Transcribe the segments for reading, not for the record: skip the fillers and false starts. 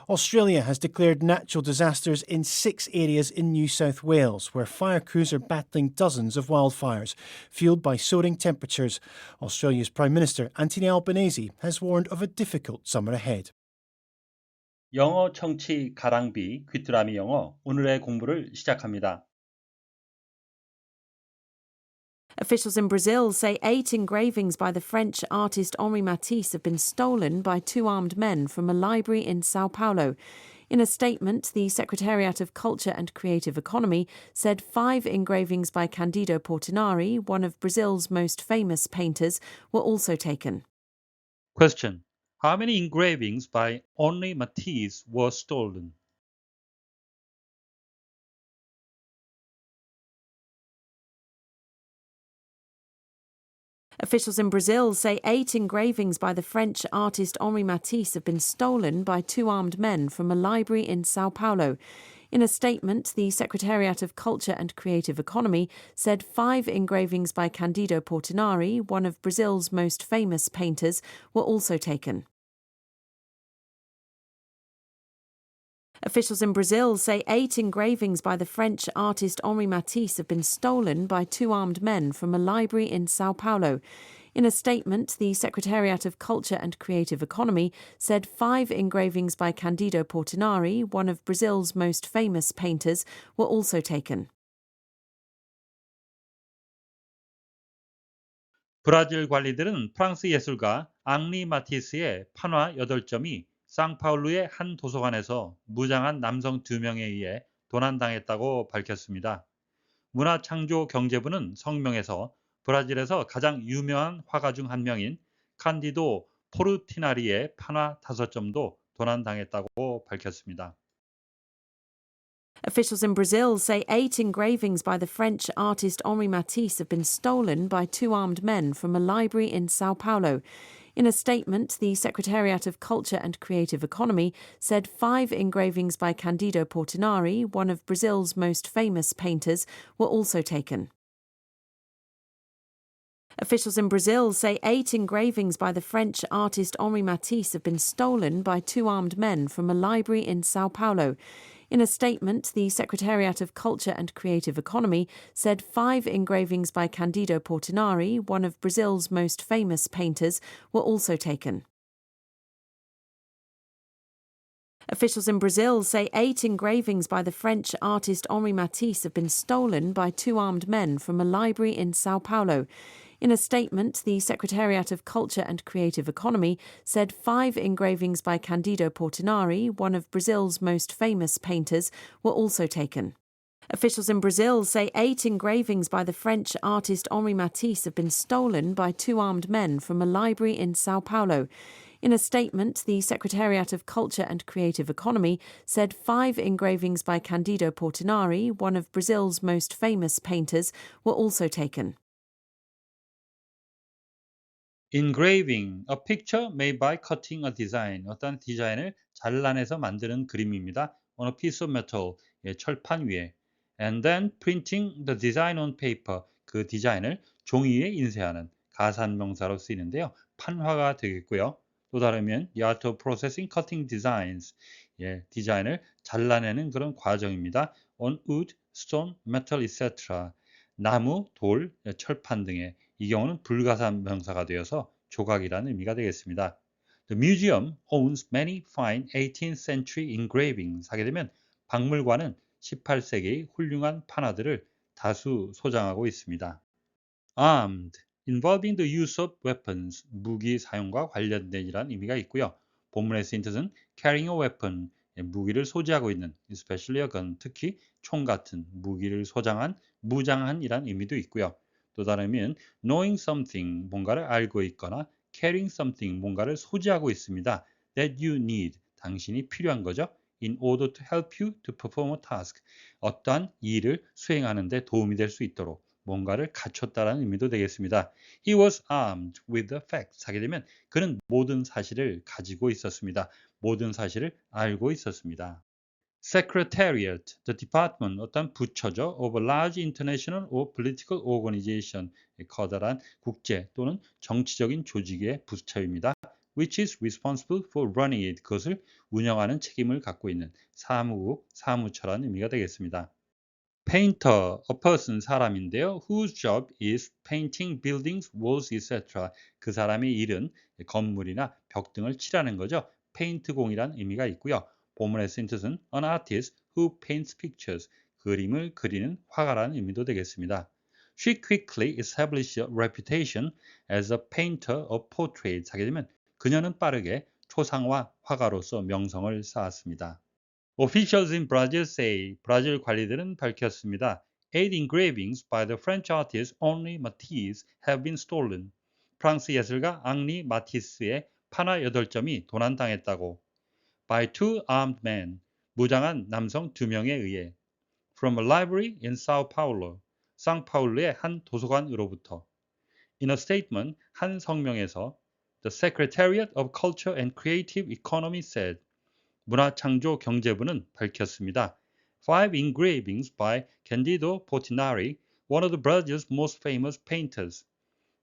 Australia has declared natural disasters in 6 areas in New South Wales, where fire crews are battling dozens of wildfires, fuelled by soaring temperatures. Australia's Prime Minister Anthony Albanese has warned of a difficult summer ahead. 영어 청취 가랑비 귀뚜라미 영어 오늘의 공부를 시작합니다. Officials in Brazil say 8 engravings by the French artist Henri Matisse have been stolen by 2 armed men from a library in Sao Paulo. In a statement, the Secretariat of Culture and Creative Economy said 5 engravings by Candido Portinari, one of Brazil's most famous painters, were also taken. Question. How many engravings by Henri Matisse were stolen? Officials in Brazil say 8 engravings by the French artist Henri Matisse have been stolen by 2 armed men from a library in Sao Paulo. In a statement, the Secretariat of Culture and Creative Economy said 5 engravings by Candido Portinari, one of Brazil's most famous painters, were also taken. Officials in Brazil say 8 engravings by the French artist Henri Matisse have been stolen by 2 armed men from a library in Sao Paulo. In a statement, the Secretariat of Culture and Creative Economy said 5 engravings by Candido Portinari, one of Brazil's most famous painters, were also taken. 브라질 관리들은 프랑스 예술가 앙리 마티스의 판화 8점이 상파울루의 한 도서관에서 무장한 남성 2명에 의해 도난당했다고 밝혔습니다. 문화창조경제부는 성명에서 브라질에서 가장 유명한 화가 중 한 명인 칸디도 포르티나리의 판화 5점도 도난당했다고 밝혔습니다. Officials in Brazil say 8 engravings by the French artist Henri Matisse have been stolen by 2 armed men from a library in Sao Paulo. In a statement, the Secretariat of Culture and Creative Economy said 5 engravings by Candido Portinari, one of Brazil's most famous painters, were also taken. Officials in Brazil say 8 engravings by the French artist Henri Matisse have been stolen by 2 armed men from a library in Sao Paulo. In a statement, the Secretariat of Culture and Creative Economy said 5 engravings by Candido Portinari, one of Brazil's most famous painters, were also taken. Officials in Brazil say 8 engravings by the French artist Henri Matisse have been stolen by 2 armed men from a library in Sao Paulo. In a statement, the Secretariat of Culture and Creative Economy said 5 engravings by Candido Portinari, one of Brazil's most famous painters, were also taken. Officials in Brazil say 8 engravings by the French artist Henri Matisse have been stolen by 2 armed men from a library in Sao Paulo. In a statement, the Secretariat of Culture and Creative Economy said 5 engravings by Candido Portinari, one of Brazil's most famous painters, were also taken. Engraving, a picture made by cutting a design. 어떤 디자인을 잘라내서 만드는 그림입니다. On a piece of metal, 철판 위에. And then printing the design on paper. 그 디자인을 종이 위에 인쇄하는 가산명사로 쓰이는데요. 판화가 되겠고요. 또 다르면 the art of processing cutting designs. 디자인을 잘라내는 그런 과정입니다. On wood, stone, metal, etc. 나무, 돌, 철판 등의 이 경우는 불가산 명사가 되어서 조각이라는 의미가 되겠습니다. The museum owns many fine 18th century engravings. 하게 되면 박물관은 18세기 훌륭한 판화들을 다수 소장하고 있습니다. Armed, involving the use of weapons. 무기 사용과 관련된이라는 의미가 있고요. 본문의 쓰인 뜻은 carrying a weapon. 무기를 소지하고 있는, especially a gun. 특히 총 같은 무기를 소장한, 무장한이라는 의미도 있고요. 또 다르면 knowing something, 뭔가를 알고 있거나 carrying something, 뭔가를 소지하고 있습니다. that you need, 당신이 필요한 거죠. in order to help you to perform a task, 어떠한 일을 수행하는 데 도움이 될 수 있도록 뭔가를 갖췄다라는 의미도 되겠습니다. He was armed with the facts. 하게 되면 그는 모든 사실을 가지고 있었습니다. 모든 사실을 알고 있었습니다. Secretariat, the department, 어떤 부처죠. of a large international or political organization, 커다란 국제 또는 정치적인 조직의 부처입니다. which is responsible for running it. 그것을 운영하는 책임을 갖고 있는 사무국, 사무처라는 의미가 되겠습니다. Painter, a person, 사람인데요. Whose job is painting buildings, walls, etc. 그 사람의 일은 건물이나 벽 등을 칠하는 거죠. 페인트공이란 의미가 있고요. 본문의 쓴 뜻은 an artist who paints pictures. 그림을 그리는 화가라는 의미도 되겠습니다. She quickly established a reputation as a painter of portraits. 하게 되면 그녀는 빠르게 초상화 화가로서 명성을 쌓았습니다. Officials in Brazil say, 브라질 관리들은 밝혔습니다. 8 engravings by the French artist Henri Matisse have been stolen. 프랑스 예술가 앙리 마티스의 판화 8점이 도난당했다고. By two armed men, 무장한 남성 2명에 의해. From a library in Sao Paulo, 상파울루의 한 도서관으로부터. In a statement, 한 성명에서 The Secretariat of Culture and Creative Economy said, 문화창조경제부는 밝혔습니다. 5 engravings by Candido Portinari, one of the Brazil's most famous painters.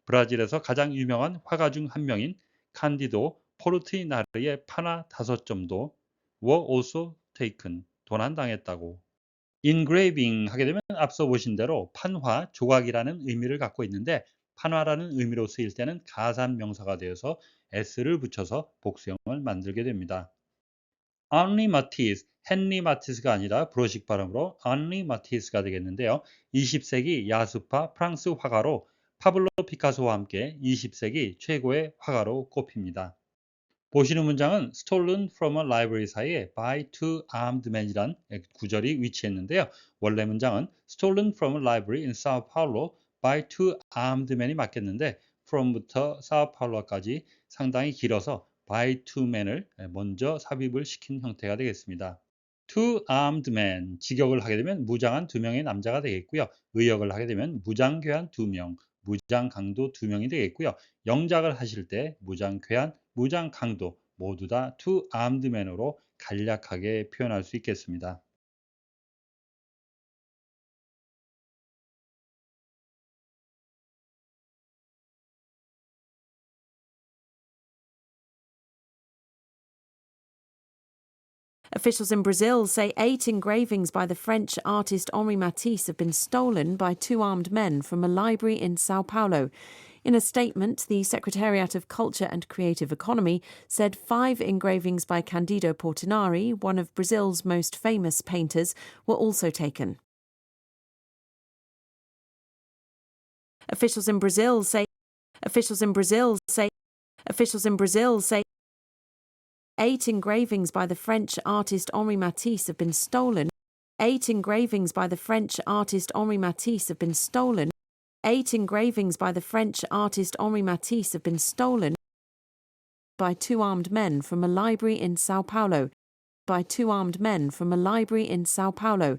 브라질에서 가장 유명한 화가 중 한 명인 칸디도 포르티나르의 판화 5점도 were also taken, 도난당했다고. engraving 하게 되면 앞서 보신 대로 판화, 조각이라는 의미를 갖고 있는데 판화라는 의미로 쓰일 때는 가산명사가 되어서 s를 붙여서 복수형을 만들게 됩니다. 앙리 마티스, 헨리 마티스가 아니라 브로식 발음으로 앙리 마티스가 되겠는데요. 20세기 야수파 프랑스 화가로 파블로 피카소와 함께 20세기 최고의 화가로 꼽힙니다. 보시는 문장은 stolen from a library 사이에 by two armed men이란 구절이 위치했는데요. 원래 문장은 stolen from a library in Sao Paulo by two armed men이 맞겠는데 from부터 Sao Paulo까지 상당히 길어서 by two men을 먼저 삽입을 시킨 형태가 되겠습니다. two armed men, 직역을 하게 되면 무장한 2명의 남자가 되겠고요. 의역을 하게 되면 무장괴한 2명, 무장강도 2명이 되겠고요. 영작을 하실 때 무장괴한, 무장강도 모두 다 two armed men으로 간략하게 표현할 수 있겠습니다. Officials in Brazil say 8 engravings by the French artist Henri Matisse have been stolen by 2 armed men from a library in Sao Paulo. In a statement, the Secretariat of Culture and Creative Economy said 5 engravings by Candido Portinari, one of Brazil's most famous painters, were also taken. Officials in Brazil say 8 engravings by the French artist Henri Matisse have been stolen. 8 engravings by the French artist Henri Matisse have been stolen. 8 engravings by the French artist Henri Matisse have been stolen by 2 armed men from a library in Sao Paulo. By 2 armed men from a library in Sao Paulo.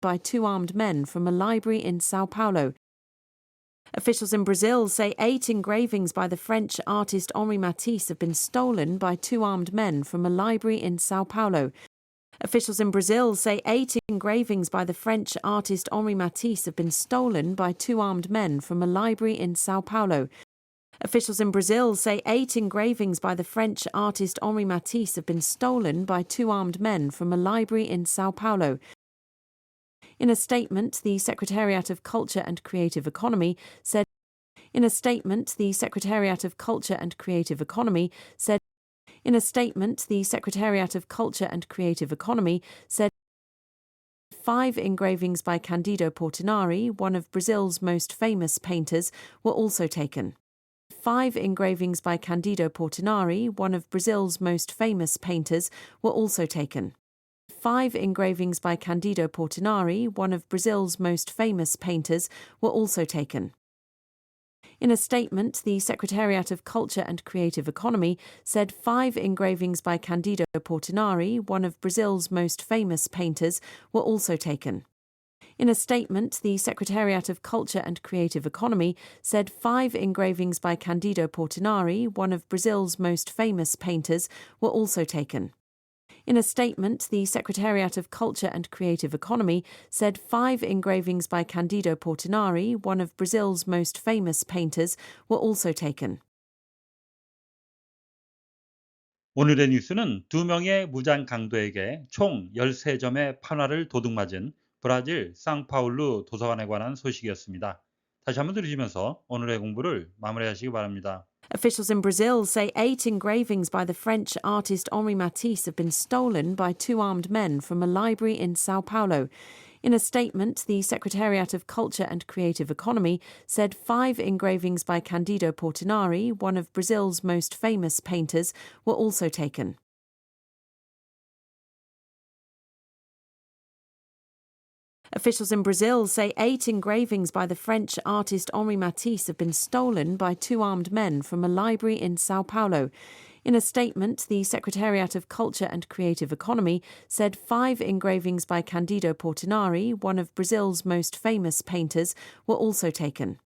By 2 armed men from a library in Sao Paulo. Officials in Brazil say 8 engravings by the French artist Henri Matisse have been stolen by 2 armed men from a library in Sao Paulo. Officials in Brazil say 8 engravings by the French artist Henri Matisse have been stolen by 2 armed men from a library in Sao Paulo. Officials in Brazil say 8 engravings by the French artist Henri Matisse have been stolen by 2 armed men from a library in Sao Paulo. In a statement, the Secretariat of Culture and Creative Economy said In a statement, the Secretariat of Culture and Creative Economy said 5 engravings by Candido Portinari, one of Brazil's most famous painters, were also taken. 5 engravings by Candido Portinari, one of Brazil's most famous painters, were also taken. 5 engravings by Candido Portinari, one of Brazil's most famous painters, were also taken. In a statement, the Secretariat of Culture and Creative Economy said 5 engravings by Candido Portinari, one of Brazil's most famous painters, were also taken. In a statement, the Secretariat of Culture and Creative Economy said 5 engravings by Candido Portinari, one of Brazil's most famous painters, were also taken. In a statement, the Secretariat of Culture and Creative Economy said 5 engravings by Candido Portinari, one of Brazil's most famous painters, were also taken. 오늘의 뉴스는 2명의 무장 강도에게 총 13점의 판화를 도둑맞은 브라질 상파울루 도서관에 관한 소식이었습니다. 다시 한번 들으시면서 오늘의 공부를 마무리하시기 바랍니다. Officials in Brazil say 8 engravings by the French artist Henri Matisse have been stolen by 2 armed men from a library in Sao Paulo. In a statement, the Secretariat of Culture and Creative Economy said 5 engravings by Candido Portinari, one of Brazil's most famous painters, were also taken. Officials in Brazil say 8 engravings by the French artist Henri Matisse have been stolen by 2 armed men from a library in Sao Paulo. In a statement, the Secretariat of Culture and Creative Economy said 5 engravings by Candido Portinari, one of Brazil's most famous painters, were also taken.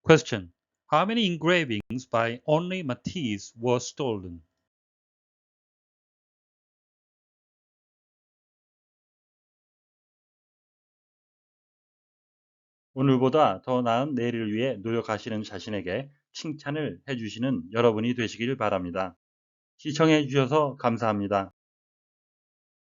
Question: How many engravings by Henri Matisse were stolen? 오늘보다 더 나은 내일을 위해 노력하시는 자신에게 칭찬을 해주시는 여러분이 되시길 바랍니다. 시청해 주셔서 감사합니다.